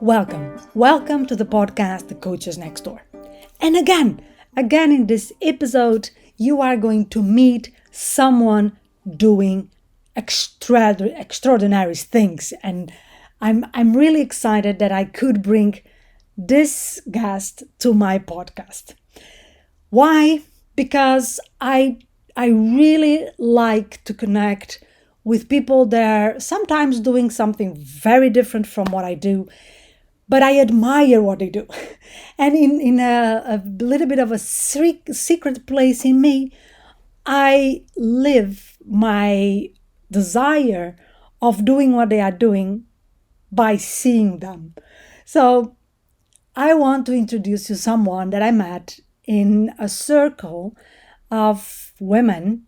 Welcome to the podcast, The Coaches Next Door. And again in this episode, you are going to meet someone doing extraordinary things. And I'm really excited that I could bring this guest to my podcast. Why? Because I really like to connect with people that are sometimes doing something very different from what I do, but I admire what they do. And in a little bit of a secret place in me, I live my desire of doing what they are doing by seeing them. So I want to introduce you someone that I met in a circle of women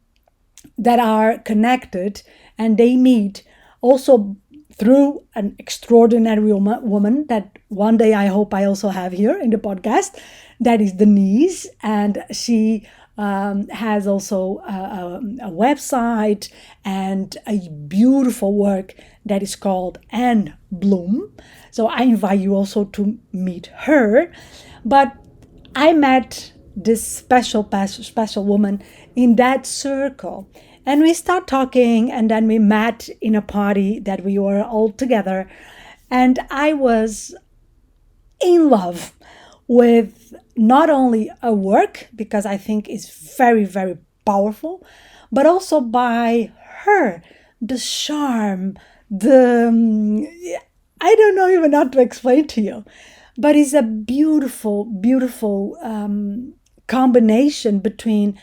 that are connected, and they meet also through an extraordinary woman that one day I hope I also have here in the podcast. That is Denise, and she has also a website and a beautiful work that is called Anne Bloom. So I invite you also to meet her. But I met this special woman in that circle, and we start talking, and then we met in a party that we were all together, and I was in love with not only a work, because I think it's very powerful, but also by her, the charm, the I don't know even how to explain to you, but it's a beautiful combination between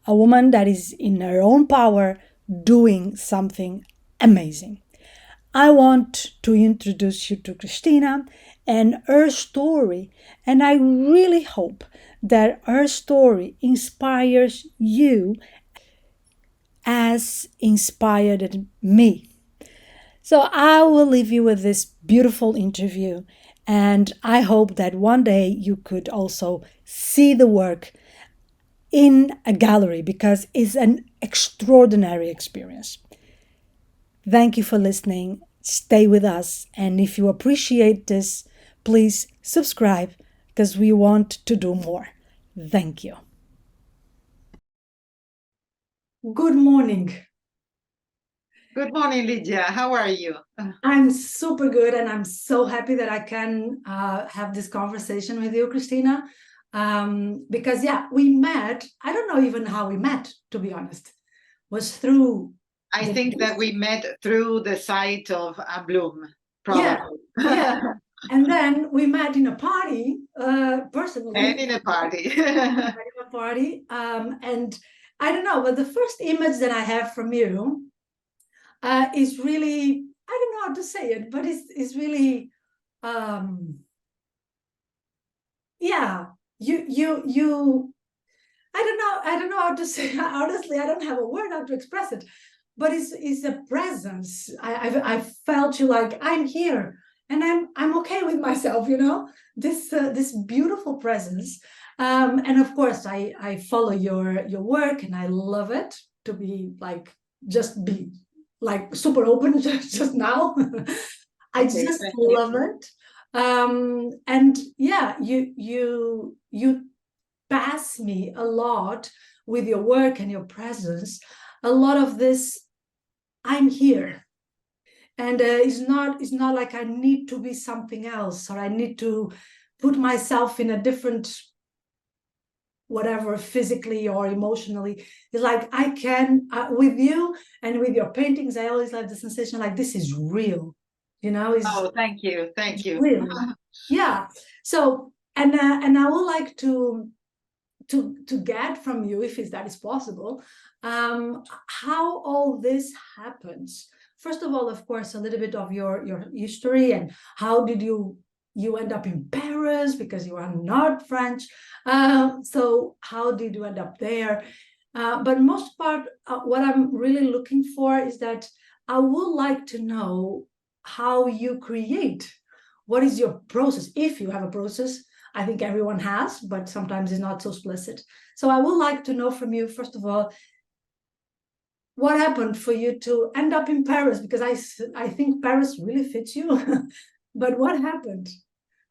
a woman that is in her own power doing something amazing. I want to introduce you to Christina and her story, and I really hope that her story inspires you as inspired me. So I will leave you with this beautiful interview, and I hope that one day you could also see the work in a gallery, because it's an extraordinary experience. Thank you for listening. Stay with us. And if you appreciate this, please subscribe, because we want to do more. Thank you. Good morning. Good morning, Lydia. How are you? I'm super good, and I'm so happy that I can have this conversation with you, Christina. Because we met. I don't know even how we met, to be honest. Was through. I think that we met through the site of Bloom, probably. Yeah. And then we met in a party, personally. And in a party. And I don't know, but the first image that I have from you is really, I don't know how to say it, but it's really, you. I don't know how to say. Honestly, I don't have a word how to express it, but it's a presence. I felt you like, I'm here, and I'm okay with myself. This beautiful presence. And of course, I follow your work, and I love it to be like, just be like super open just now. I just love it. And yeah, you pass me a lot with your work and your presence. A lot of this, I'm here, and it's not like I need to be something else, or I need to put myself in a different whatever, physically or emotionally. It's like I can, with you and with your paintings, I always have the sensation like this is real. Oh, thank you. Real. Yeah. So and I would like to get from you, if that is possible, how all this happens. First of all, of course, a little bit of your history, and how did you end up in Paris, because you are not French. So how did you end up there? But most part, what I'm really looking for is that I would like to know how you create. What is your process, if you have a process? I think everyone has, but sometimes it's not so explicit. So I would like to know from you, first of all, what happened for you to end up in Paris? Because I think Paris really fits you. But what happened?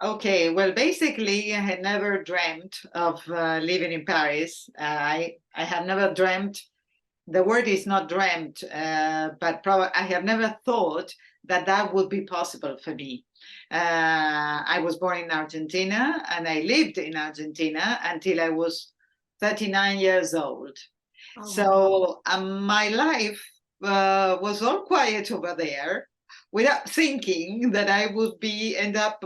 Okay, well, basically, I had never dreamt of living in Paris. I have never dreamt. The word is not dreamt, but probably I have never thought that that would be possible for me. I was born in Argentina and I lived in Argentina until I was 39 years old. Oh, wow. So my life was all quiet over there without thinking that I would be end up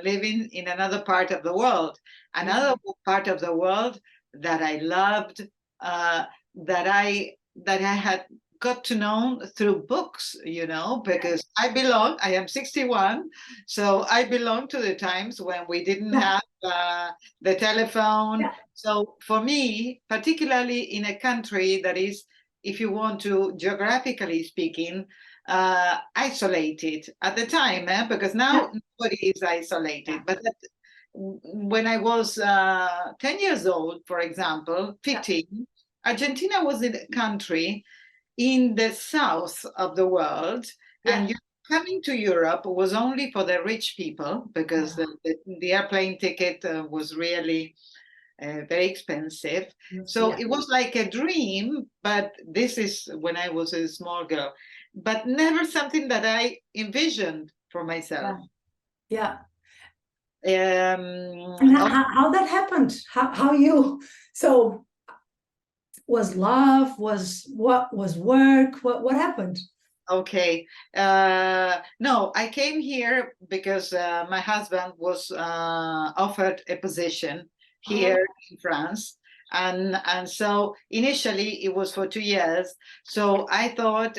living in another part of the world, Yeah. another part of the world that I loved, uh, that I had got to know through books, because I am 61, so I belong to the times when we didn't Yeah. have the telephone. Yeah. So for me, particularly in a country that is, if you want to, geographically speaking, isolated at the time, because Yeah. now nobody is Yeah. isolated. But when I was 10 years old, for example, Yeah. 15, Argentina was a country in the south of the world, Yeah. and coming to Europe was only for the rich people because Oh, the airplane ticket was really very expensive. So yeah. it was like a dream, but this is when I was a small girl, but never something that I envisioned for myself. Yeah. Yeah. Um, And how that happened? How you? So was love? Was what was work? What happened? Okay. No, I came here because my husband was offered a position Oh, here in France. And so initially it was for 2 years. So I thought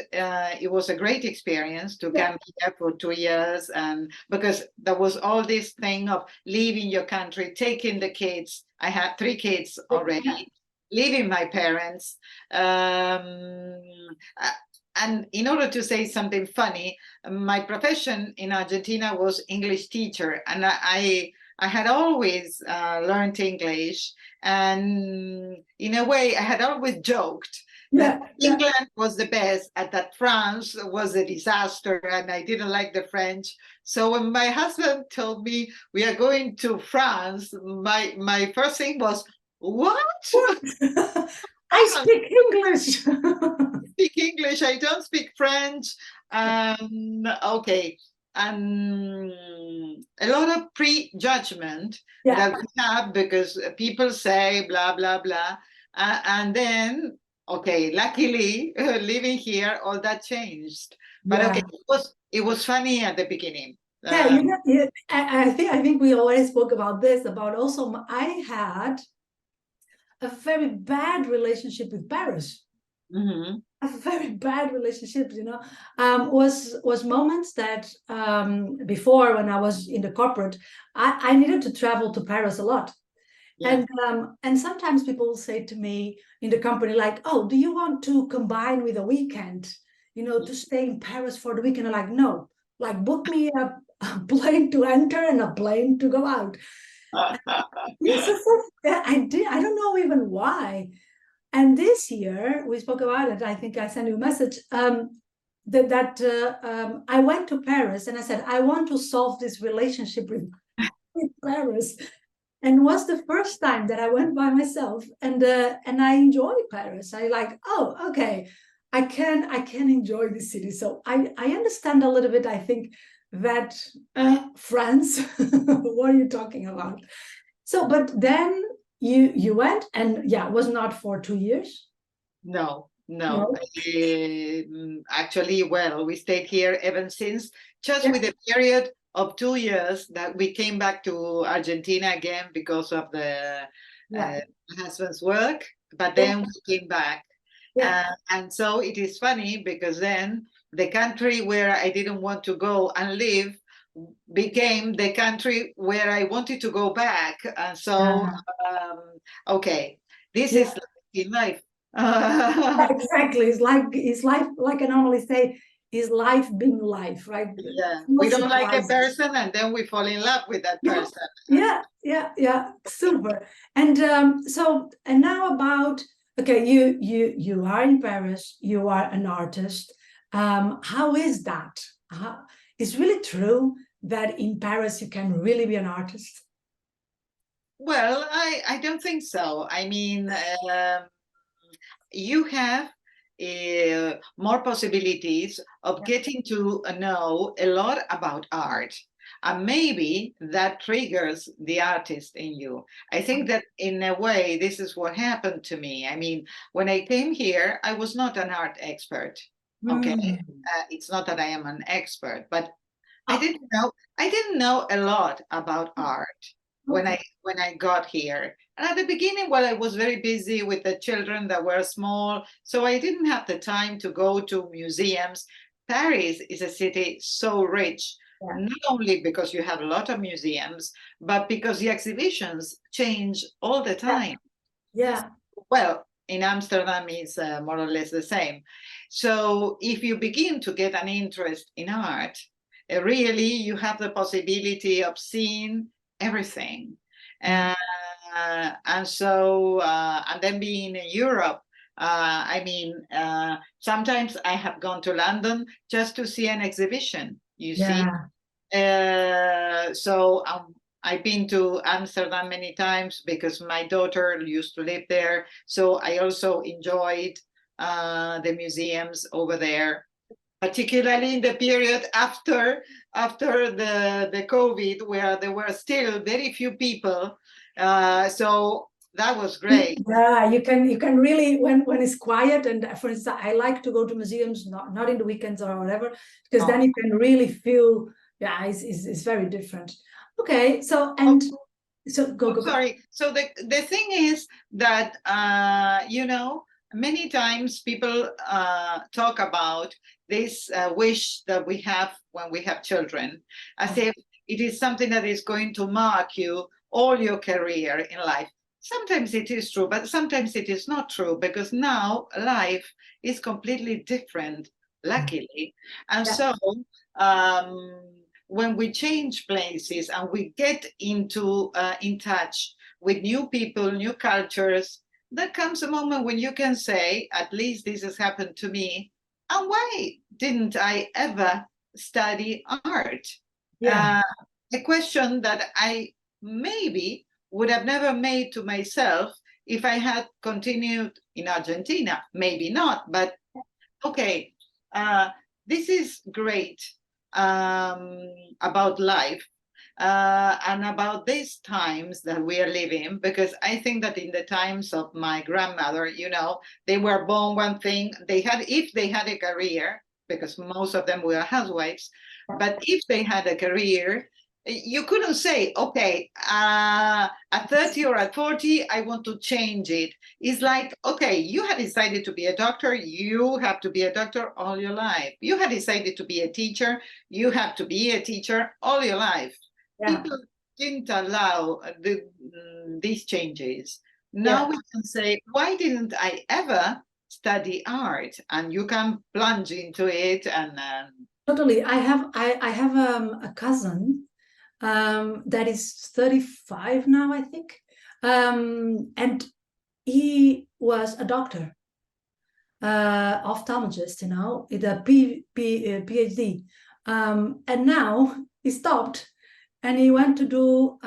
it was a great experience to yeah. come here for 2 years. And because there was all this thing of leaving your country, taking the kids. I had 3 kids Yeah. already, leaving my parents. Um, and in order to say something funny, my profession in Argentina was English teacher, and I had always learned English, and in a way, I had always joked that Yeah. Yeah. England was the best, and that France was a disaster, and I didn't like the French. So when my husband told me we are going to France, my first thing was, "What? I speak English. Speak English. I don't speak French." Okay, and a lot of prejudgment Yeah. that we have because people say blah blah blah, and then okay, luckily living here, all that changed. But okay, Yeah. it was funny at the beginning. Yeah. Uh, I think we already spoke about this. About also, I had a very bad relationship with Paris. mhm. A very bad relationship, was moments that before when I was in the corporate, I needed to travel to Paris a lot. Yeah. And sometimes people say to me in the company, like, oh, do you want to combine with a weekend, to stay in Paris for the weekend? I'm like, no, like book me a plane to enter and a plane to go out. This is I don't know even why. And this year we spoke about it. I think I sent you a message that I went to Paris and I said I want to solve this relationship with Paris, and it was the first time that I went by myself, and I enjoy Paris. I like, oh, okay, I can enjoy the city. So I understand a little bit. I think that France. What are you talking about? So, but then you went, and yeah, it was not for 2 years. No, no. No. Actually, well, we stayed here ever since, just Yeah. with a period of 2 years that we came back to Argentina again because of the Yeah. uh, husband's work, but Yeah. then we came back. Yeah. And so it is funny because then the country where I didn't want to go and live became the country where I wanted to go back. And so, Yeah. okay, this is Yeah. in life. Exactly. It's like I normally say, is life being life, right? Yeah, No we don't like a surprises. person and then we fall in love with that Yeah. person. Yeah. Yeah. Yeah. Super. And now about, okay, you are in Paris, you are an artist. How is that? It's really true that in Paris you can really be an artist? Well, I don't think so. I mean, you have more possibilities of getting to know a lot about art. And maybe that triggers the artist in you. I think that in a way, this is what happened to me. I mean, when I came here, I was not an art expert. Okay. It's not that I am an expert, but I Ah, didn't know I didn't know a lot about art okay. when I got here. And at the beginning, well, I was very busy with the children that were small, so I didn't have the time to go to museums. Paris is a city so rich, Yeah. not only because you have a lot of museums, but because the exhibitions change all the Yeah. time. Yeah. Well, in Amsterdam is more or less the same. So if you begin to get an interest in art, really you have the possibility of seeing everything. Yeah. And then being in Europe, I mean, sometimes I have gone to London just to see an exhibition, you see. Yeah. So I've been to Amsterdam many times because my daughter used to live there. So I also enjoyed the museums over there, particularly in the period after the COVID, where there were still very few people. So that was great. Yeah, you can really when it's quiet, and for instance, I like to go to museums not in the weekends or whatever, because Oh, then you can really feel, yeah, it's very different. Okay, so oh, go. sorry. So the thing is that many times people talk about this wish that we have when we have children, as if it is something that is going to mark you all your career in life. Sometimes it is true, but sometimes it is not true because now life is completely different, luckily, and Yeah, so. Um, when we change places and we get into in touch with new people, new cultures, there comes a moment when you can say, at least this has happened to me. And why didn't I ever study art? yeah, Uh, a question that I maybe would have never made to myself if I had continued in Argentina. Maybe not, but okay, uh, this is great um, about life and about these times that we are living, because I think that in the times of my grandmother, they were born one thing, if they had a career, because most of them were housewives, but if they had a career, you couldn't say, okay, at 30 or at 40, I want to change it. It's like, okay, you had decided to be a doctor, you have to be a doctor all your life. You had decided to be a teacher, you have to be a teacher all your life. yeah, People didn't allow these changes. yeah. Now we can say, why didn't I ever study art? And you can plunge into it and Totally. I have a cousin that is 35 now, I think, and he was a doctor, ophthalmologist, with a PhD. And now he stopped and he went to do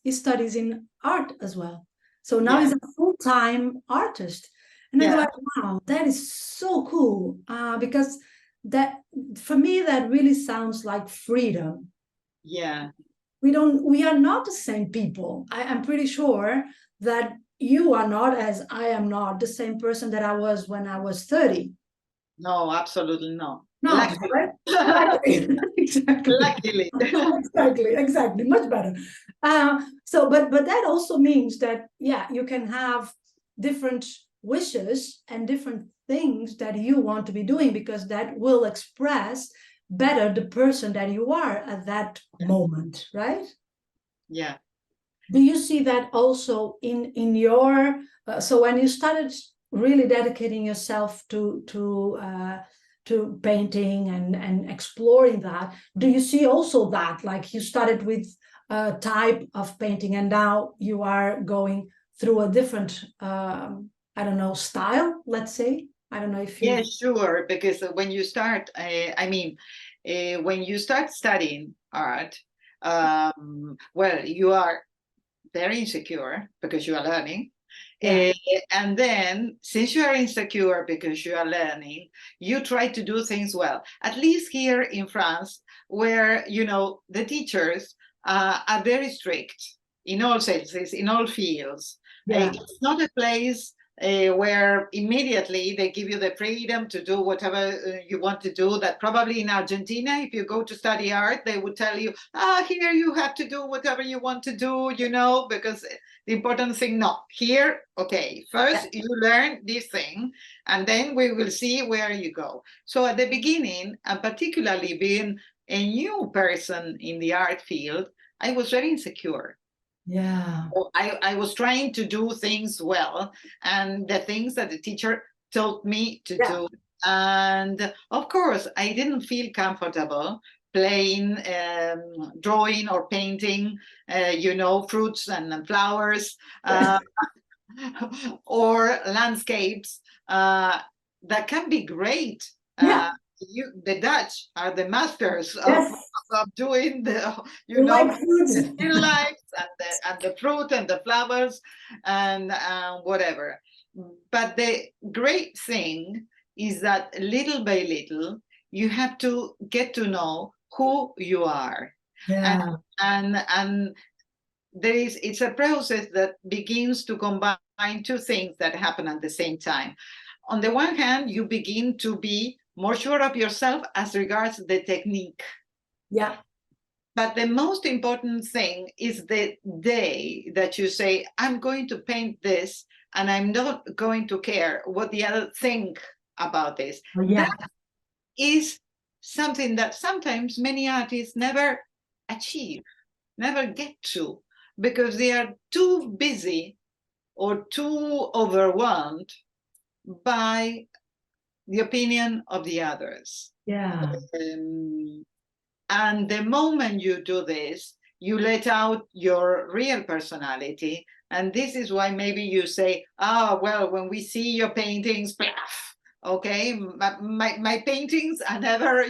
his studies in art as well. So now yeah, he's a full-time artist. And I go yeah, like, wow, that is so cool. Because that, for me, that really sounds like freedom. yeah. We are not the same people. I'm pretty sure that you are not, as I am not, the same person that I was when I was 30. No, absolutely no. No, Luckily. right? Exactly. Exactly. Luckily. Exactly, much better. But that also means that, yeah, you can have different wishes and different things that you want to be doing, because that will express better the person that you are at that moment, right? Yeah. Do you see that also in your so when you started really dedicating yourself to painting and exploring that, do you see also that, like, you started with a type of painting and now you are going through a different I don't know, style, let's say? I don't know if Yeah, you. sure. Because when you start, I mean, when you start studying art, well, you are very insecure because you are learning. Yeah. And then, since you are insecure because you are learning, you try to do things well. At least here in France, where the teachers are very strict in all senses, in all fields. Yeah. It's not a place where immediately they give you the freedom to do whatever you want to do. That probably in Argentina, if you go to study art, they would tell you, here you have to do whatever you want to do, because the important thing, no, here, okay, first you learn this thing, and then we will see where you go. So at the beginning, and particularly being a new person in the art field, I was very insecure. Yeah. I was trying to do things well, and the things that the teacher told me to Yeah. do. And of course, I didn't feel comfortable playing, drawing or painting, fruits and flowers, or landscapes that can be great. Yeah. The Dutch are the masters of, Yes. of doing the, You like the fruits. still lifes and the fruit and the flowers and whatever. But the great thing is that little by little, you have to get to know who you are. And Yeah. and it's a process that begins to combine two things that happen at the same time. On the one hand, you begin to be more sure of yourself as regards the technique. Yeah. But the most important thing is the day that you say, I'm going to paint this, and I'm not going to care what the other think about this. Oh, yeah. That is something that sometimes many artists never achieve, never get to, because they are too busy or too overwhelmed by the opinion of the others. Yeah. And the moment you do this, you let out your real personality. And this is why maybe you say, well, when we see your paintings, blah, okay, my paintings are never,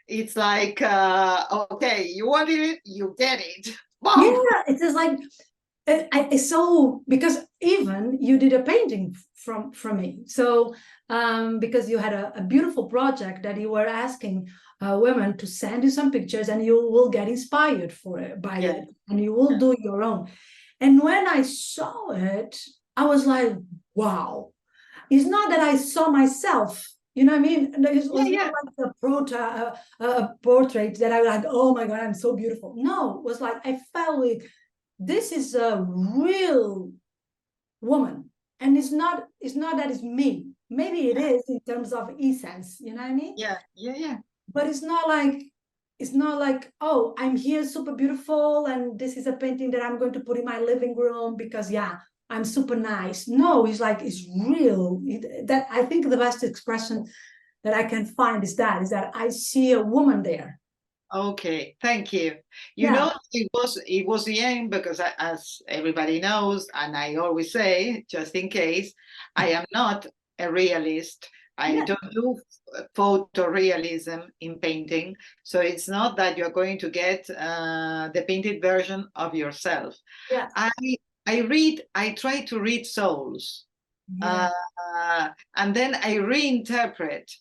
it's like, okay, you want it, you get it. Boom. Yeah. It is like it's so, because even you did a painting from me. So because you had a beautiful project that you were asking women to send you some pictures, and you will get inspired for it by Yeah. it, and you will do your own. And when I saw it, I was like, wow. It's not that I saw myself, you know what I mean? It was Yeah, not like a portrait that I was like, oh my God, I'm so beautiful. No, it was like I felt like this is a real woman, and it's not that it's me. Maybe it is in terms of essence, you know what I mean? yeah. But it's not like, oh, I'm here super beautiful, and this is a painting that I'm going to put in my living room because, yeah, I'm super nice. No, it's like it's real. That I think the best expression that I can find is that I see a woman there. Okay, thank you. Yeah. It was the aim, because as everybody knows, and I always say, just in case, I am not a realist. I Yeah. don't do photorealism in painting, so it's not that you're going to get the painted version of yourself. Yeah. I I try to read souls, Yeah. uh, and then I reinterpret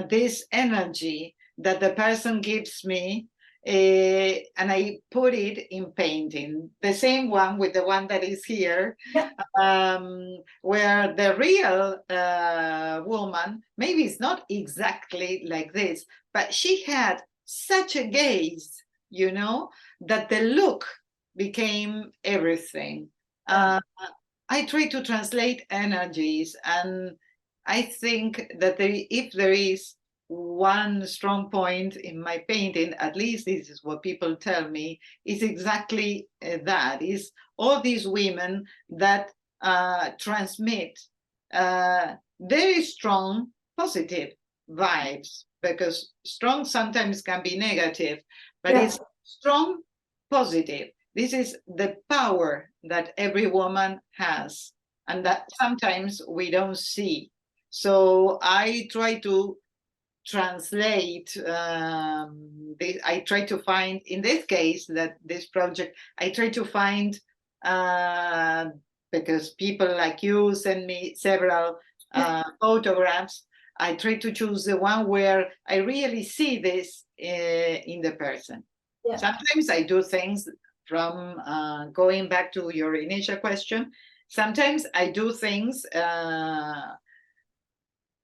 this energy that the person gives me, and I put it in painting. The same one with the one that is here, Yeah. where the real woman, maybe it's not exactly like this, but she had such a gaze, that the look became everything. Yeah. Uh, I try to translate energies, and I think that if there is one strong point in my painting, at least this is what people tell me, is exactly that: is all these women that transmit very strong positive vibes, because strong sometimes can be negative, but Yeah. it's strong positive. This is the power that every woman has, and that sometimes we don't see. So I try to translate I try to find, in this case, that this project, I try to find, because people like you send me several photographs, I try to choose the one where I really see this in the person. Yeah. Sometimes I do things from going back to your initial question. Sometimes I do things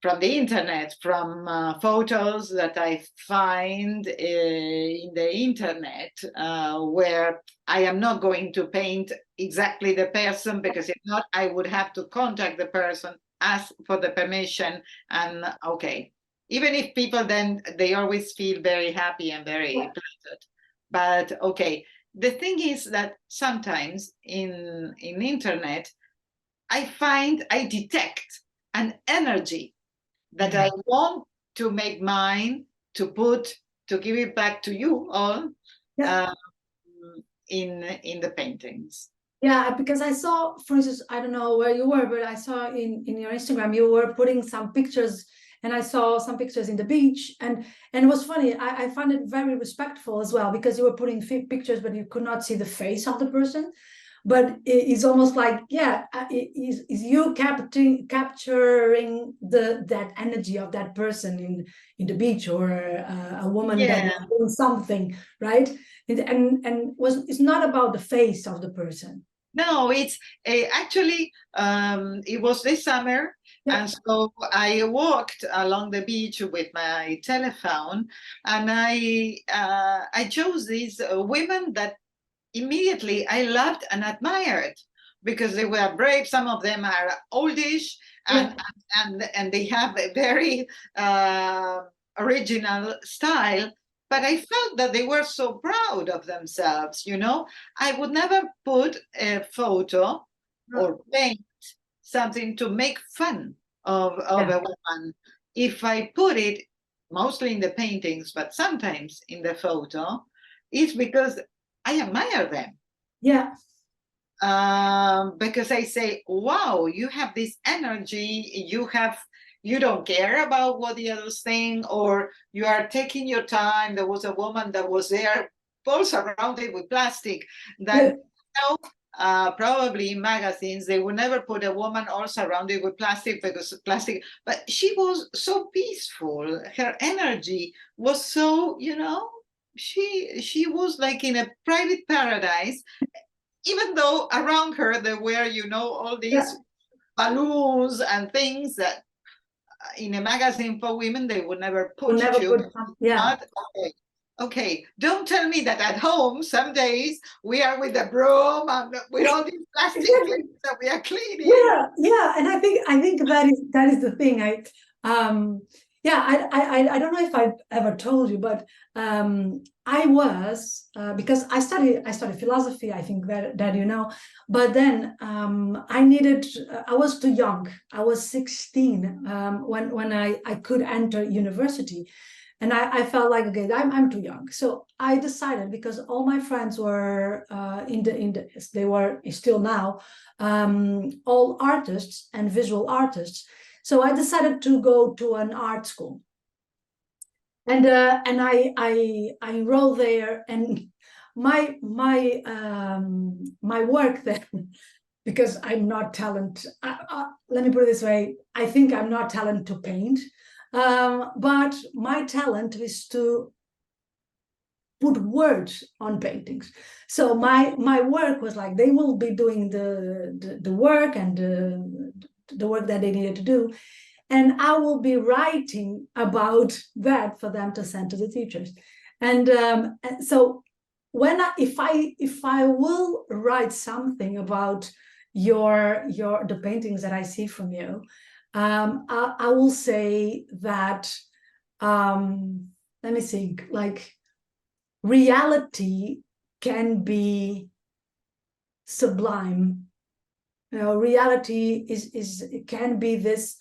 from the internet, from photos that I find in the internet, where I am not going to paint exactly the person, because if not, I would have to contact the person, ask for the permission, and okay. Even if people then, they always feel very happy and very flattered. But okay, the thing is that sometimes in internet, I detect an energy that I want to make mine, to give it back to you all in the paintings. Yeah, because I saw, for instance, I don't know where you were, but I saw in your Instagram, you were putting some pictures, and I saw some pictures in the beach, and it was funny. I found it very respectful as well, because you were putting pictures, but you could not see the face of the person. But it's almost like, is you capturing that energy of that person in the beach, or a woman that is doing something, right? And it's not about the face of the person. No, it's actually, it was this summer. And so I walked along the beach with my telephone, and I chose these women that immediately I loved and admired, because they were brave. Some of them are oldish, and they have a very original style. But I felt that they were so proud of themselves, I would never put a photo or paint something to make fun of a woman. If I put it, mostly in the paintings, but sometimes in the photo, it's because I admire them. Yeah. Because I say, wow, you have this energy, you don't care about what the others think, or you are taking your time. There was a woman that was there, all surrounded with plastic, that probably in magazines they would never put a woman all surrounded with plastic, because plastic, but she was so peaceful. Her energy was so, she was like in a private paradise, even though around her there were, all these balloons and things that in a magazine for women they would never put Okay, don't tell me that at home some days we are with a broom and with all these plastic things that we are cleaning. And I think that is the thing. I don't know if I've ever told you, but I was because I studied philosophy. I think that but then I was too young. I was 16 when I could enter university. And I felt like, okay, I'm too young. So I decided, because all my friends were they were still now all artists and visual artists. So I decided to go to an art school. And I enrolled there, and my work there, because I'm not talented. Let me put it this way: I think I'm not talented to paint. But my talent is to put words on paintings. So my work was like, they will be doing the work and the work that they needed to do, and I will be writing about that for them to send to the teachers. And so if I will write something about the paintings that I see from you, I will say that, let me think, like, reality can be sublime. Reality can be this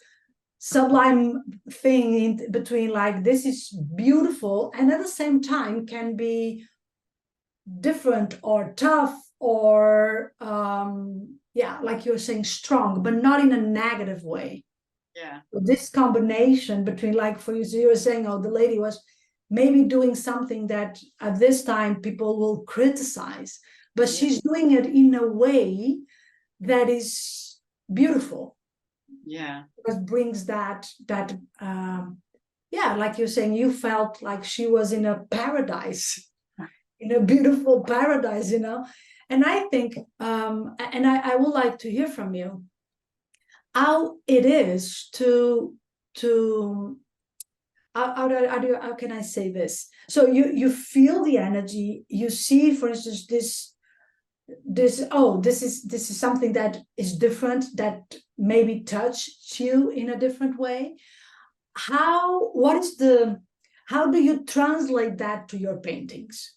sublime thing in between, like, this is beautiful, and at the same time can be different or tough, or like you're saying, strong, but not in a negative way. Yeah. This combination between, like, for you, so you were saying, oh, the lady was maybe doing something that at this time people will criticize, but Yeah. she's doing it in a way that is beautiful, Yeah. because brings that yeah, like you're saying, you felt like she was in a paradise, in a beautiful paradise, you know. And I think and I would like to hear from you how it is to how can I say this? So you feel the energy, you see, for instance, this is something that is different, that maybe touched you in a different way. What is the how do you translate that to your paintings?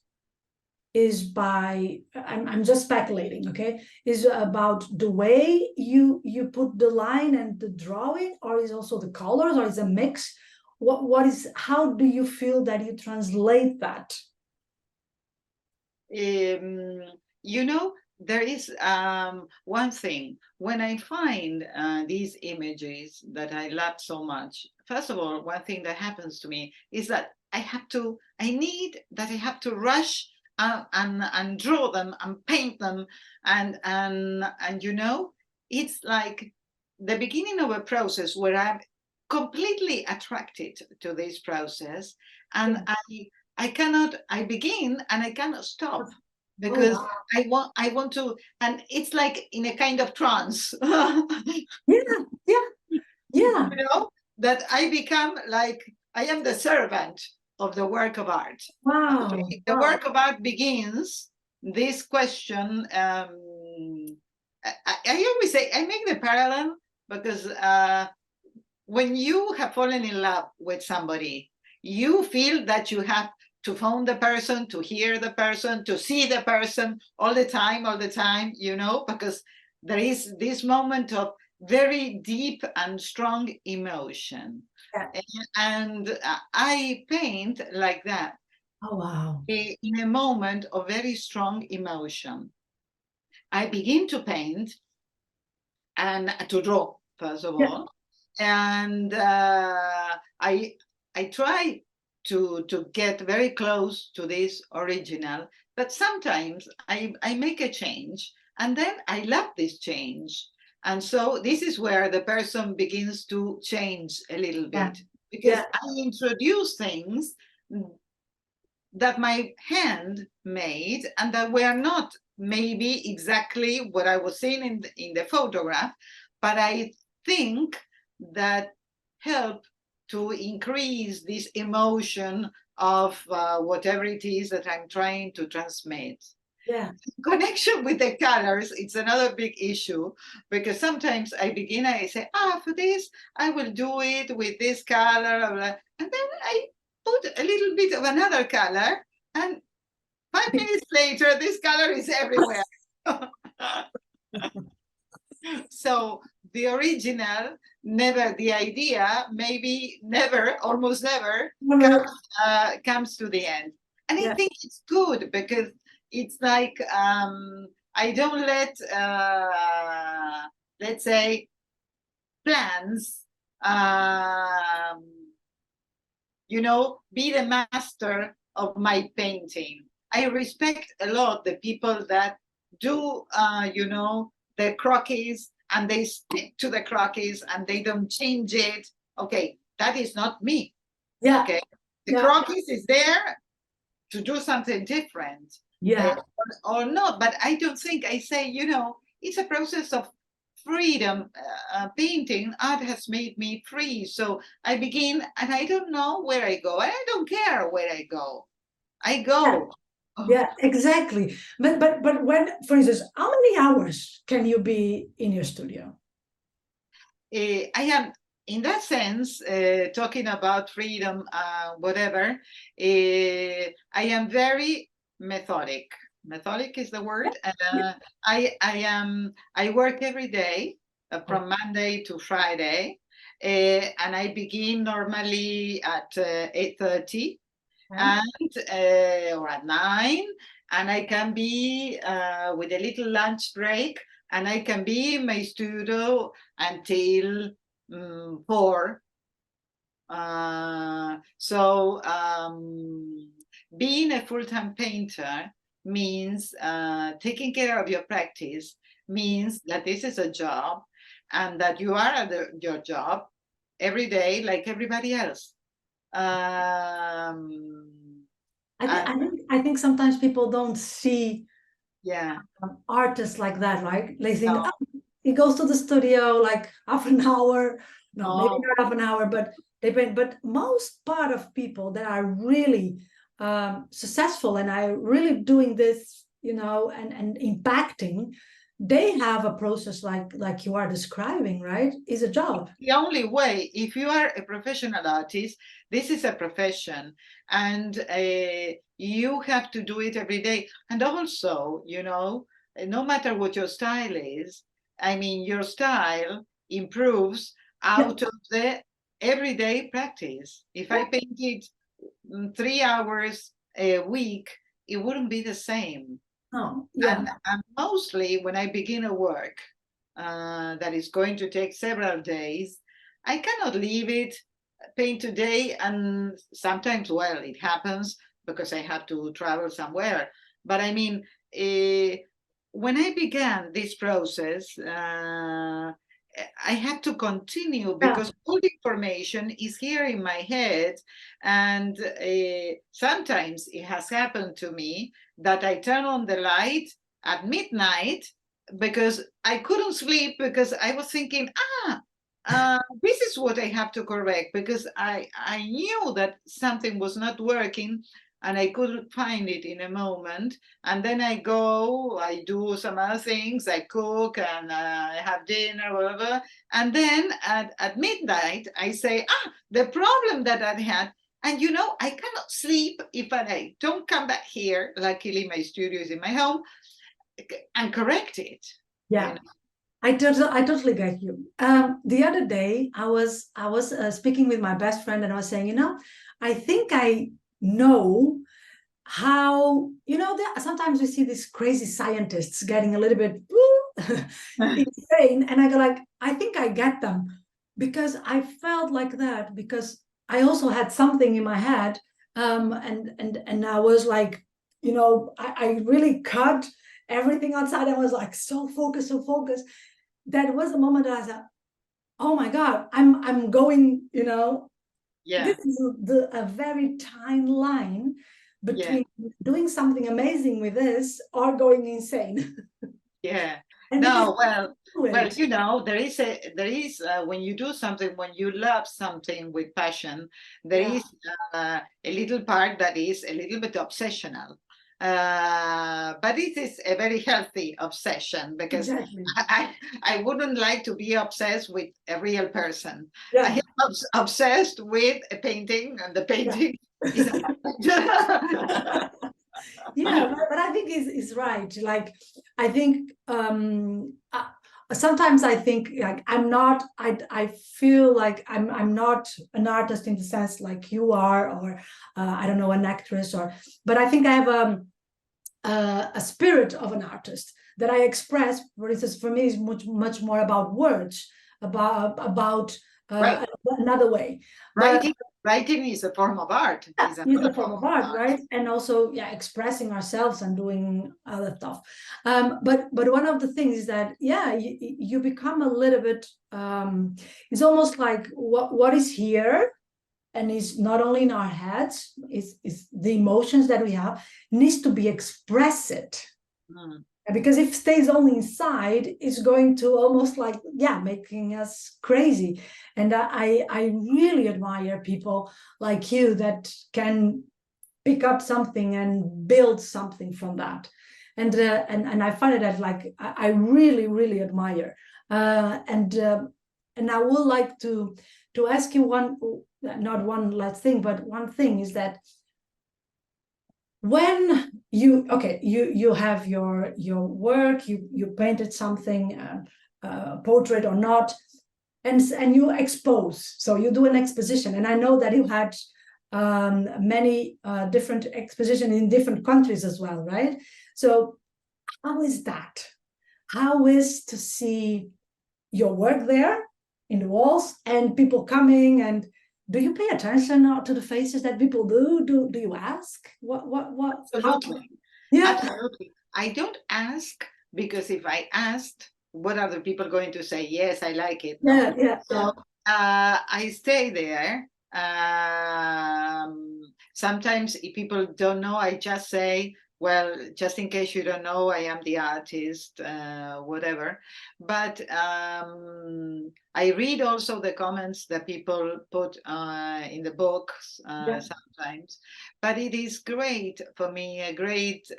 Is by I'm just speculating, okay? Is about the way you put the line and the drawing, or is also the colors, or is a mix? What is how do you feel that you translate that? You know, there is one thing when I find these images that I love so much. First of all, one thing that happens to me is that I have to rush and draw them and paint them, and you know, it's like the beginning of a process where I'm completely attracted to this process, and Yeah. I cannot, I begin and I cannot stop Oh because wow. I want to, and it's like in a kind of trance, Yeah, yeah, yeah. that I become like I am the servant of the work of art. Wow, If the wow. work of art begins, this question, I always say, I make the parallel because when you have fallen in love with somebody, you feel that you have to phone the person, to hear the person, to see the person all the time, you know, because there is this moment of very deep and strong emotion. Yeah. And I paint like that Oh wow. in a moment of very strong emotion. I begin to paint and to draw, first of Yeah, all, and I try to get very close to this original, but sometimes I make a change, and then I love this change, and so this is where the person begins to change a little yeah, bit because yeah, I introduce things that my hand made and that were not maybe exactly what I was seeing in the photograph, but I think that help to increase this emotion of whatever it is that I'm trying to transmit. yeah, Connection with the colors, it's another big issue because sometimes I say, for this, I will do it with this color, and then I put a little bit of another color, and 5 minutes later, this color is everywhere. So the original, never the idea, maybe never, almost never never, comes to the end. And I yeah, think it's good because it's like I don't let, let's say, plans, um, be the master of my painting. I respect a lot the people that do, the croquis and they stick to the croquis and they don't change it. Okay, that is not me. yeah, Okay, the yeah, croquis is there to do something different, uh, yeah. or not. But I don't think I say, it's a process of freedom. Painting art has made me free. So I begin and I don't know where I go. And I don't care where I go. I Yeah, go. yeah, exactly. But when, for instance, how many hours can you be in your studio? I am, in that sense, talking about freedom, whatever, I am very methodic. Methodic is the Yeah, word. yeah. I work every day Oh, from Monday to Friday, and I begin normally at 8:30 okay. and or at 9, and I can be with a little lunch break, and I can be in my studio until for. So being a full-time painter means taking care of your practice, means that this is a job and that you are at your job every day like everybody else. I think sometimes people don't see Yeah. artists like that, right? They think, No. oh, he goes to the studio like half an hour, no, maybe Oh, not half an hour, but they paint. But most part of people that are really successful and are really doing this, you know, and impacting, they have a process like you are describing, right? Is a job. the only way, if you are a professional artist, this is a profession, and you have to do it every day. And also, you know, no matter what your style is, I mean, your style improves Yeah. out of the everyday practice. If I painted 3 hours a week, it wouldn't be the same. Oh, yeah. And mostly when I begin a work that is going to take several days, I cannot leave it paint today. And sometimes, well, it happens because I have to travel somewhere. But I mean, when I began this process, I had to continue Yeah. because all the information is here in my head. And sometimes it has happened to me that I turn on the light at midnight because I couldn't sleep because I was thinking, this is what I have to correct, because I knew that something was not working and I couldn't find it in a moment. And then I go, I do some other things, I cook and I have dinner, whatever. And then at midnight, I say, the problem that I had. And you know, I cannot sleep if I don't come back here. Luckily, my studio is in my home, and correct it. Yeah. You know? I totally get you. The other day, I was speaking with my best friend, and I was saying, you know, I think I know how, you know, that sometimes we see these crazy scientists getting a little bit insane, and I go like, I think I get them because I felt like that because I also had something in my head, and I was like, you know, I really cut everything outside. I was like so focused, so focused. That was the moment that I said, "Oh my God, I'm going." You know, Yeah, this is a very tiny line yeah, between doing something amazing with this or going insane. yeah. And because No, well, you do well, it, you know, there is when you do something, when you love something with passion, there yeah, is a little part that is a little bit obsessional. But it is a very healthy obsession because exactly, I wouldn't like to be obsessed with a real person. I yeah, am obsessed with a painting, and the yeah. painting is. Yeah, but I think is right. Like, I think sometimes I think like I'm not. I feel like I'm not an artist in the sense like you are, or I don't know, an actress, or. But I think I have a spirit of an artist that I express. For instance, for me, is much more about words, about Right. another way. But Writing is a form of art. yeah, Is is another a form form of of art, art. right? And also, yeah, expressing ourselves and doing other stuff. But one of the things is that, yeah, you become a little bit. It's almost like what is here, and is not only in our heads. Is the emotions that we have needs to be expressed. Mm. Because if it stays only inside, it's going to almost like, yeah, making us crazy. And I really admire people like you that can pick up something and build something from that. And I find it that like I really admire. And I would like to ask you one, not one last thing, but one thing is that when you have your work, you painted something, portrait or not, and you expose, so you do an exposition, and I know that you had many different exposition in different countries as well, right? So how is that? How is to see your work there, in the walls, and people coming. And do you pay attention to the faces that people do? Do you ask what how? Absolutely. Yeah, Absolutely. I don't ask because if I asked, what are the people going to say? Yes, I like it. No. yeah, yeah, So I stay there. Sometimes if people don't know, I just say, well, just in case you don't know, I am the artist, whatever. But I read also the comments that people put in the books yeah, sometimes. But it is great for me, a great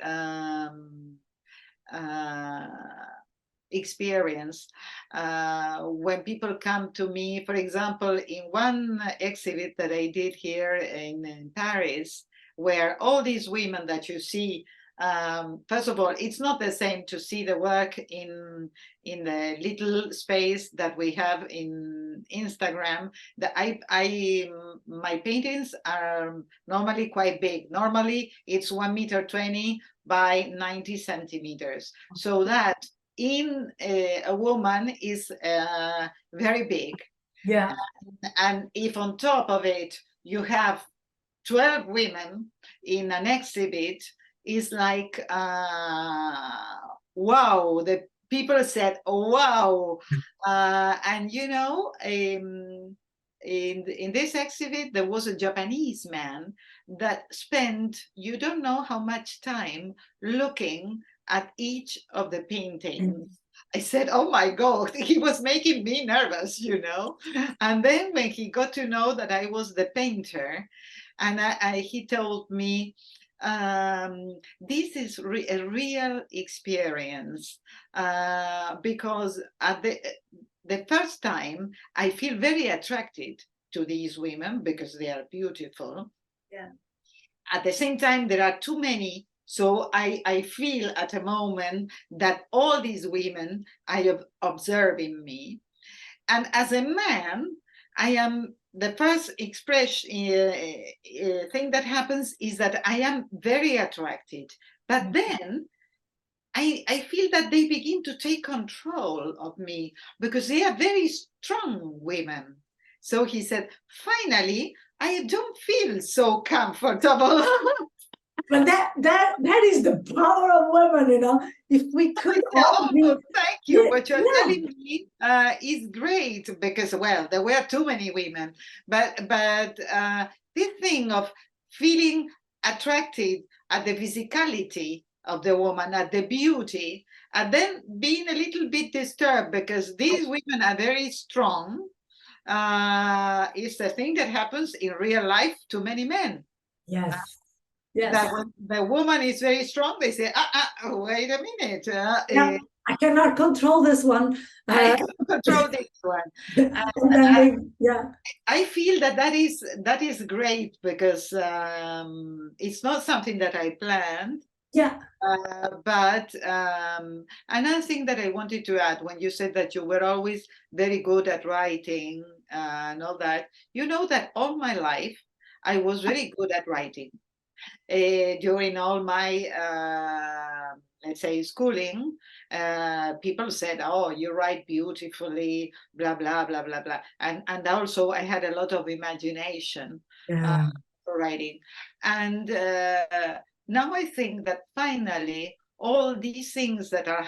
uh, experience when people come to me. For example, in one exhibit that I did here in Paris, where all these women that you see, first of all, it's not the same to see the work in the little space that we have in Instagram. My paintings are normally quite big. Normally, it's 1 meter 20 by 90 centimeters, so that in a woman is very big. yeah, And if on top of it you have 12 women in an exhibit, is like, wow, the people said, oh, wow. And in this exhibit, there was a Japanese man that spent, you don't know how much time looking at each of the paintings. I said, oh my God, he was making me nervous. And then when he got to know that I was the painter, and he told me, this is a real experience, because at the first time I feel very attracted to these women because they are beautiful. yeah. At the same time, there are too many. So I feel at a moment that all these women are observing me. And as a man, I am the first expression thing that happens is that I am very attracted. But then I feel that they begin to take control of me because they are very strong women. So he said, finally, I don't feel so comfortable. But that is the power of women, If we could all be, Thank you. yeah, What you're yeah, telling me is great because, well, there were too many women, but this thing of feeling attracted at the physicality of the woman, at the beauty, and then being a little bit disturbed because these women are very strong, is the thing that happens in real life to many men. yes, yes. That when the woman is very strong, they say, wait a minute. Yeah, I cannot control this one. I can control this one. And then they, yeah, I feel that is great because it's not something that I planned. yeah, But another thing that I wanted to add, when you said that you were always very good at writing and all that, you know that all my life I was very good at writing. During all my, let's say, schooling, people said, oh, you write beautifully, blah, blah, blah, blah, blah. And also I had a lot of imagination yeah, for writing. And now I think that finally, all these things that I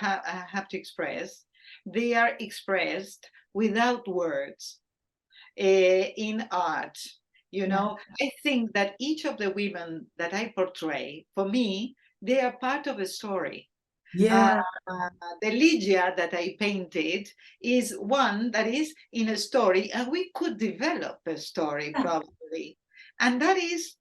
have to express, they are expressed without words in art. yeah, I think that each of the women that I portray, for me, they are part of a story. Uh, yeah, the Lygia that I painted is one that is in a story, and we could develop a story yeah, probably. And that is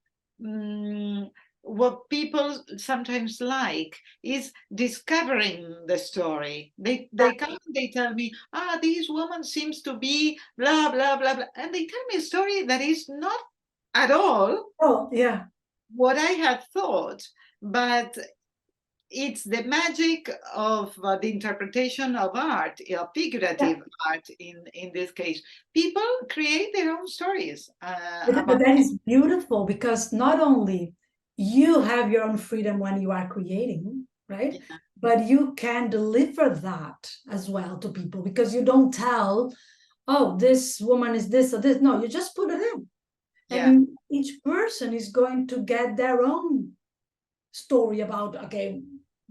what people sometimes like is discovering the story. They come and they tell me, this woman seems to be blah blah blah blah, and they tell me a story that is not at all oh, yeah, what I had thought, but it's the magic of the interpretation of art, yeah. figurative art in this case. People create their own stories But about that is beautiful because not only you have your own freedom when you are creating, right? it. But you can deliver that as well to people because you don't tell oh, this woman is this or this. No, you just put it in. Yeah. And each person is going to get their own story about, okay,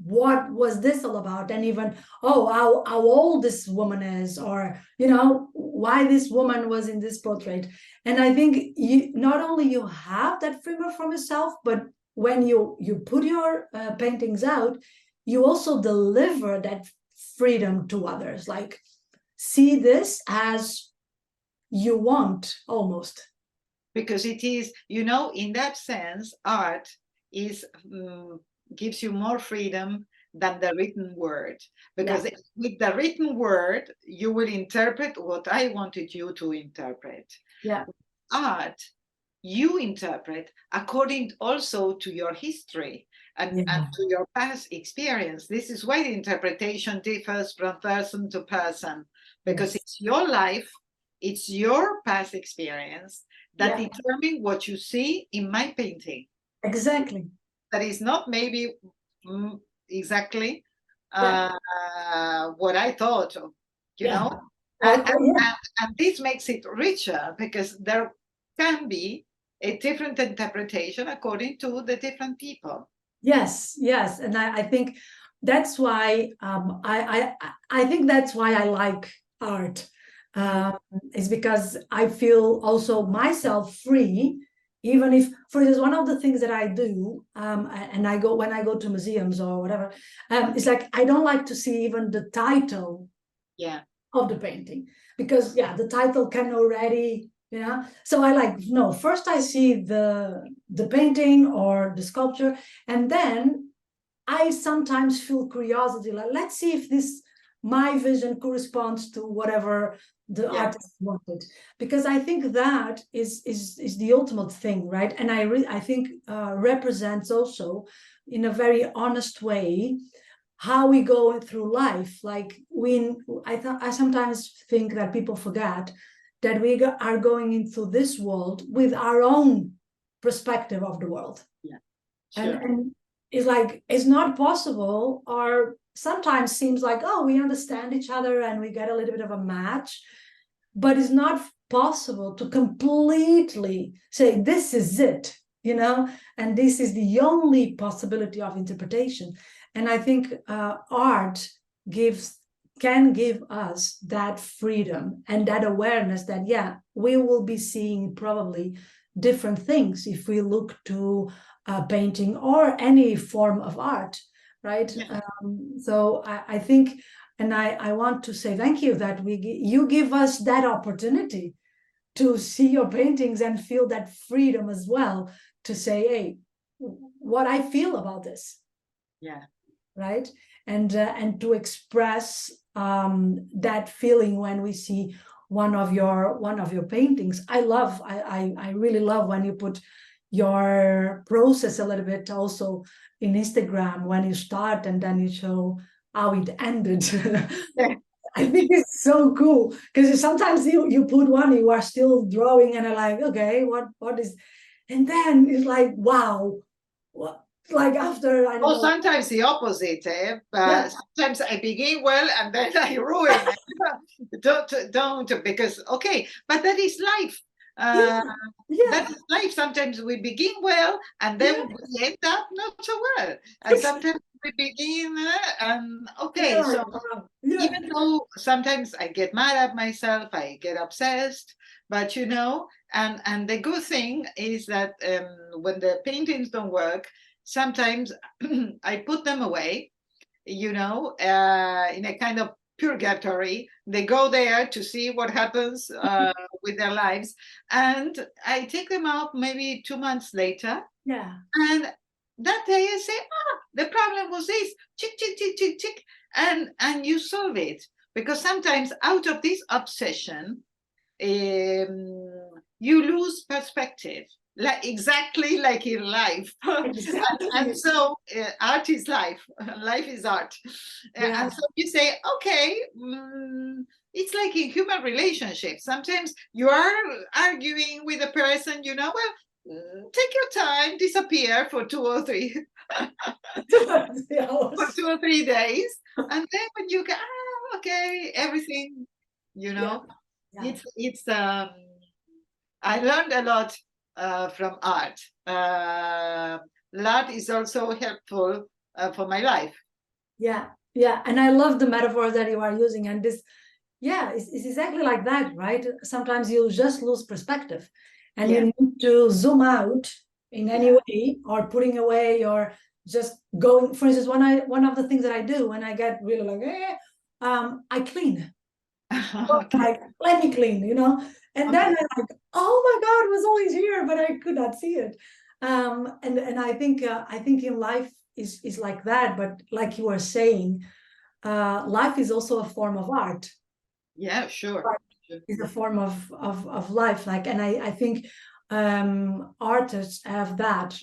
what was this all about? And even, oh, how old this woman is, or, why this woman was in this portrait. And I think you not only you have that freedom from yourself, but when you put your paintings out, you also deliver that freedom to others. Like, see this as you want, almost. Because it is, in that sense, art is gives you more freedom than the written word. Because with the written word, you will interpret what I wanted you to interpret. Yeah. Art, you interpret according also to your history and to your past experience. This is why the interpretation differs from person to person, because it's your life, it's your past experience that determine what you see in my painting. Exactly. That is not maybe exactly what I thought of, know. And this makes it richer because there can be a different interpretation according to the different people. Yes, yes, and I think that's why I think that's why I like art. Is because I feel also myself free, even if, for instance, one of the things that I do, and I go when I go to museums or whatever, it's like I don't like to see even the title of the painting, because the title can already, so I like, no, first I see the painting or the sculpture, and then I sometimes feel curiosity, like, let's see if this my vision corresponds to whatever the artist wanted, because I think that is the ultimate thing, right? And I think represents also in a very honest way how we go through life. Like, I sometimes think that people forget that we are going into this world with our own perspective of the world. And it's like, it's not possible, or sometimes seems like, oh, we understand each other and we get a little bit of a match, but it's not possible to completely say this is it, and this is the only possibility of interpretation. And I think art can give us that freedom and that awareness that we will be seeing probably different things if we look to painting or any form of art, right? So I think, and I want to say thank you that you give us that opportunity to see your paintings and feel that freedom as well, to say, hey, what I feel about this. Right. And to express that feeling when we see one of your paintings. I really love when you put your process a little bit also in Instagram, when you start and then you show how it ended. I think it's so cool, because sometimes you put one, you are still drawing and I'm like, okay, what is, and then it's like, wow, what, like after, I don't know. Sometimes the opposite, sometimes I begin well and then I ruin it. don't, because but that is life. That is life. Sometimes we begin well and then we end up not so well, and sometimes we begin and so even though sometimes I get mad at myself, I get obsessed, but and the good thing is that when the paintings don't work, sometimes I put them away, in a kind of purgatory. They go there to see what happens with their lives, and I take them out maybe 2 months later. And that day I say, the problem was this, tick, tick, tick, tick, tick, and you solve it. Because sometimes out of this obsession, you lose perspective, exactly like in life. And so art is life, life is art. And so you say, okay, it's like in human relationships. Sometimes you are arguing with a person, take your time, disappear for 2 or 3 for 2 or 3 days, and then when you go, okay, everything, Yeah. It's I learned a lot from art. Art is also helpful for my life. Yeah, yeah, and I love the metaphors that you are using, and this, yeah, it's exactly like that, right? Sometimes you just lose perspective, and you Yeah, need to zoom out in any yeah. way, or putting away, or just going. For instance, one of the things that I do when I get really like, I clean. Okay. Like, let me clean, and then Okay. I'm like, oh my God, it was always here, but I could not see it. And I think in life is like that, but like you were saying, life is also a form of art. Yeah, sure. Sure. Is a form of life. Like, and I think artists have that.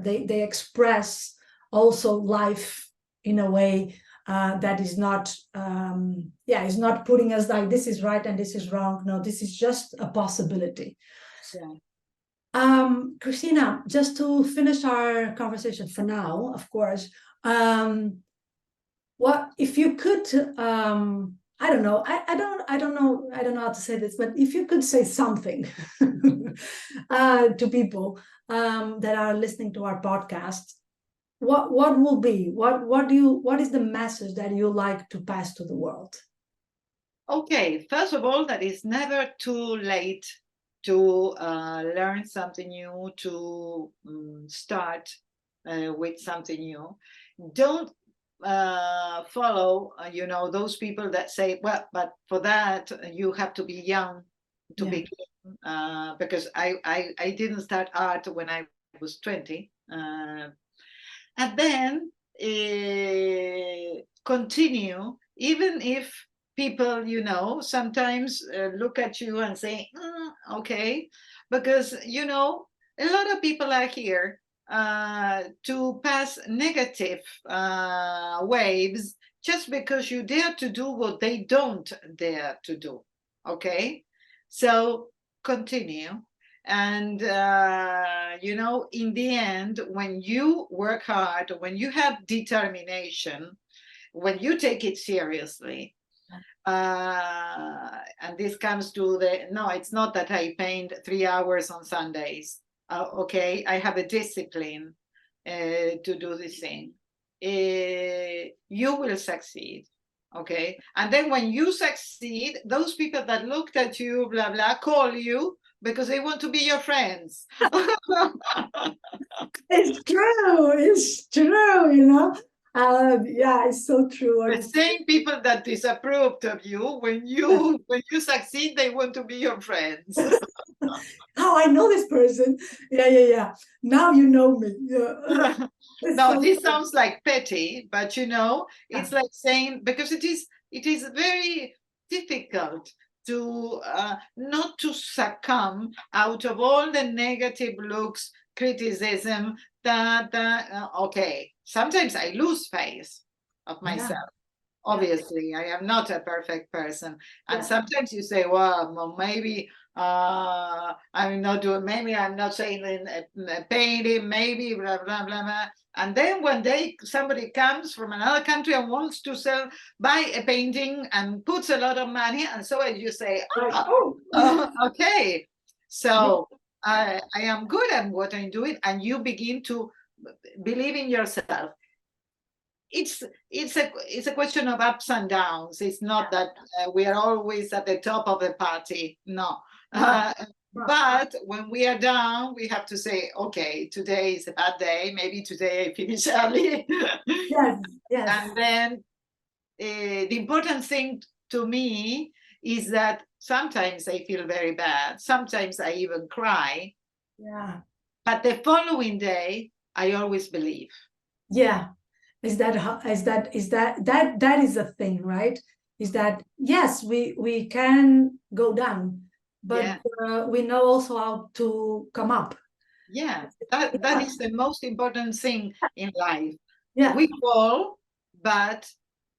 They express also life in a way that is not is not putting us like this is right and this is wrong. No, this is just a possibility. Yeah. Christina, just to finish our conversation for now, of course, what if you could I don't know, I don't know how to say this, but if you could say something to people that are listening to our podcast, what will be, what is the message that you like to pass to the world? Okay, first of all, that it's never too late to learn something new, to start with something new. Don't follow, those people that say, well, but for that you have to be young to Yeah, begin, because I didn't start art when I was 20. And then continue, even if people sometimes look at you and say, okay, because a lot of people are here to pass negative waves just because you dare to do what they don't dare to do. Okay, so continue. And in the end, when you work hard, when you have determination, when you take it seriously, and this comes to the no, it's not that I paint 3 hours on Sundays. Okay, I have a discipline to do this thing. You will succeed. Okay, and then when you succeed, those people that looked at you, blah blah, call you because they want to be your friends. it's true, it's true, yeah, it's so true. The same people that disapproved of you, when you succeed, they want to be your friends. Oh, I know this person. Yeah, yeah, yeah. Now you know me. Yeah. It's Now so this true. sounds like petty, but Yeah, it's like saying, because it is very difficult to not to succumb out of all the negative looks, criticism. Okay, sometimes I lose faith of yeah, myself. yeah, Obviously, I am not a perfect person, and yeah. sometimes you say, well, maybe I'm not doing, maybe I'm not saying in a painting, maybe blah blah blah blah. And then when somebody comes from another country and wants to buy a painting and puts a lot of money, and so you say, Like, oh, okay, yeah, so I am good at what I'm doing, and you begin to believe in yourself. It's a question of ups and downs. It's not that we are always at the top of the party. No. no, Uh, no. but when we are down, we have to say, okay, today is a bad day. Maybe today I finish early. Yes, yes, And then the important thing to me is that sometimes I feel very bad. Sometimes I even cry. yeah, But the following day, I always believe. yeah. That is a thing, right? Is that yes, we can go down, but Yeah. we know also how to come up. Yeah, that Yeah, is the most important thing in life. yeah, We fall, but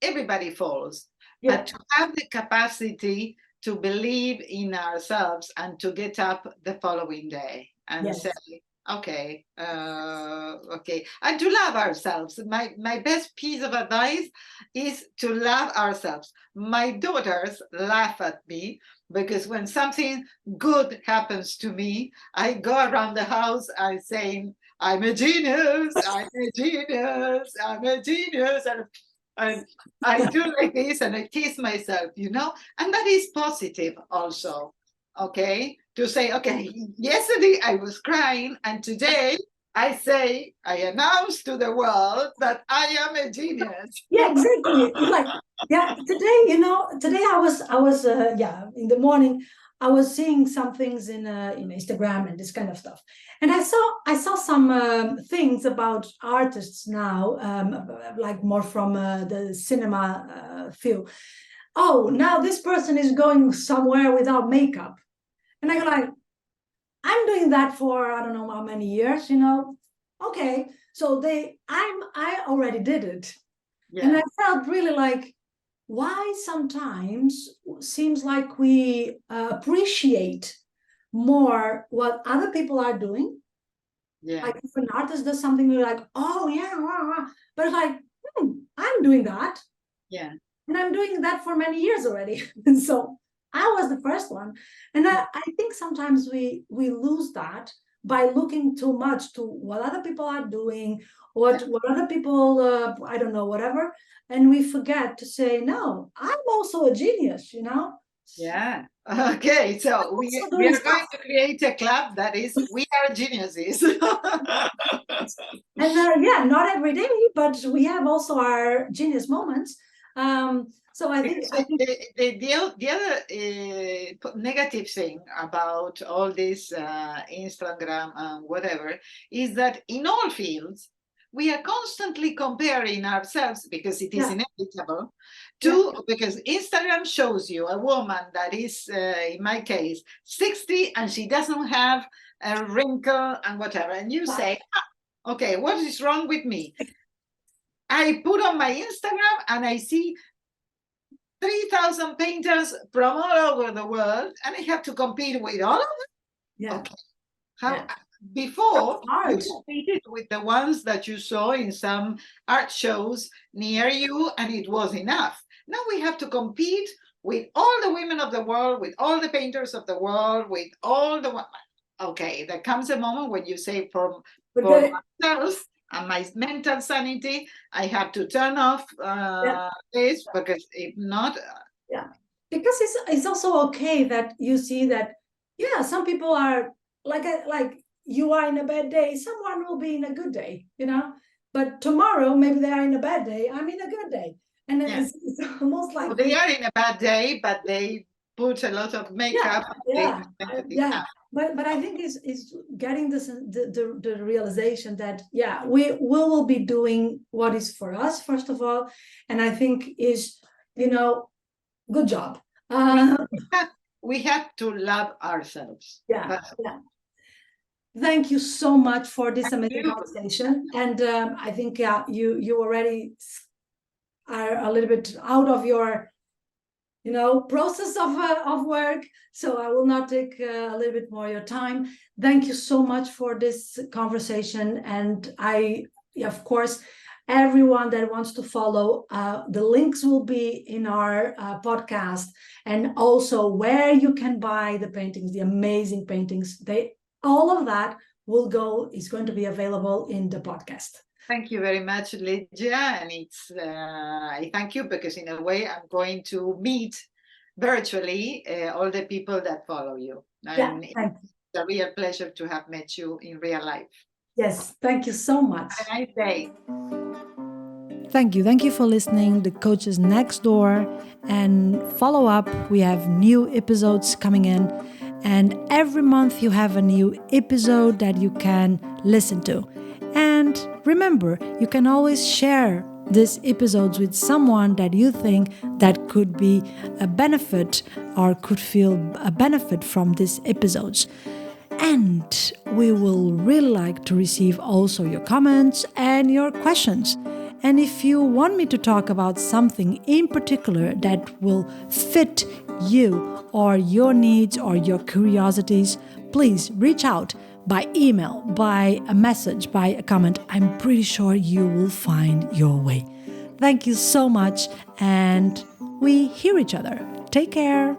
everybody falls. But yeah, to have the capacity to believe in ourselves and to get up the following day and say, yes, Okay. Okay. And to love ourselves. My best piece of advice is to love ourselves. My daughters laugh at me because when something good happens to me, I go around the house and saying, I'm a genius, I'm a genius, I'm a genius. And I do like this and I kiss myself, and that is positive also. Okay. To say, okay, yesterday I was crying and today I announce to the world that I am a genius. Yeah, exactly. It's like, yeah, today I was in the morning I was seeing some things in Instagram and this kind of stuff. And I saw some things about artists now, like more from the cinema field. Oh, now this person is going somewhere without makeup. And I go like, I'm doing that for I don't know how many years. Okay, so I already did it. And I felt really like, why sometimes seems like we appreciate more what other people are doing. Yeah. Like if an artist does something, we're like, oh yeah, but it's like, I'm doing that. Yeah. And I'm doing that for many years already. And so I was the first one. And I think sometimes we lose that by looking too much to what other people are doing, what other people, I don't know, whatever. And we forget to say, no, I'm also a genius. Yeah. Okay. So we Also are doing going stuff. to create a club that is we are geniuses. And yeah, not every day, but we have also our genius moments. So I think, Because the other negative thing about all this Instagram and whatever is that in all fields we are constantly comparing ourselves because it is yeah, inevitable yeah, because Instagram shows you a woman that is in my case 60 and she doesn't have a wrinkle and whatever, and you say, okay, what is wrong with me? I put on my Instagram and I see 3,000 painters from all over the world, and I have to compete with all of them. yeah. Okay. How Yeah. before you Art. competed with the ones that you saw in some art shows near you, and it was enough. Now we have to compete with all the women of the world, with all the painters of the world, with all the. Okay, there comes a moment when you say, for myself and my mental sanity, I have to turn off yeah, this because if not, yeah. Because it's also okay that you see that, yeah, some people are like you are in a bad day, someone will be in a good day. But tomorrow maybe they are in a bad day, I'm in a good day. And then yeah. it's almost like Well, they are in a bad day, but they put a lot of makeup. yeah, yeah. Yeah. But I think it's getting this the realization that we will be doing what is for us first of all, and I think is good job. We have to love ourselves. Yeah, yeah. Thank you so much for this amazing You. conversation, and I think you already are a little bit out of your process of work, so I will not take a little bit more of your time. Thank you so much for this conversation, and I, of course, everyone that wants to follow, the links will be in our podcast, and also where you can buy the paintings, the amazing paintings. All of that is going to be available in the podcast. Thank you very much, Lydia. And I thank you because in a way I'm going to meet virtually all the people that follow you. And it's a real pleasure to have met you in real life. Yes, thank you so much. Have a nice day. Thank you. Thank you for listening. The Coach is next door. And follow up, we have new episodes coming in. And every month you have a new episode that you can listen to. And remember, you can always share these episodes with someone that you think that could be a benefit or could feel a benefit from these episodes. And we will really like to receive also your comments and your questions. And if you want me to talk about something in particular that will fit you or your needs or your curiosities, please reach out. by email, by a message, by a comment. I'm pretty sure you will find your way. Thank you so much, and we hear each other. Take care.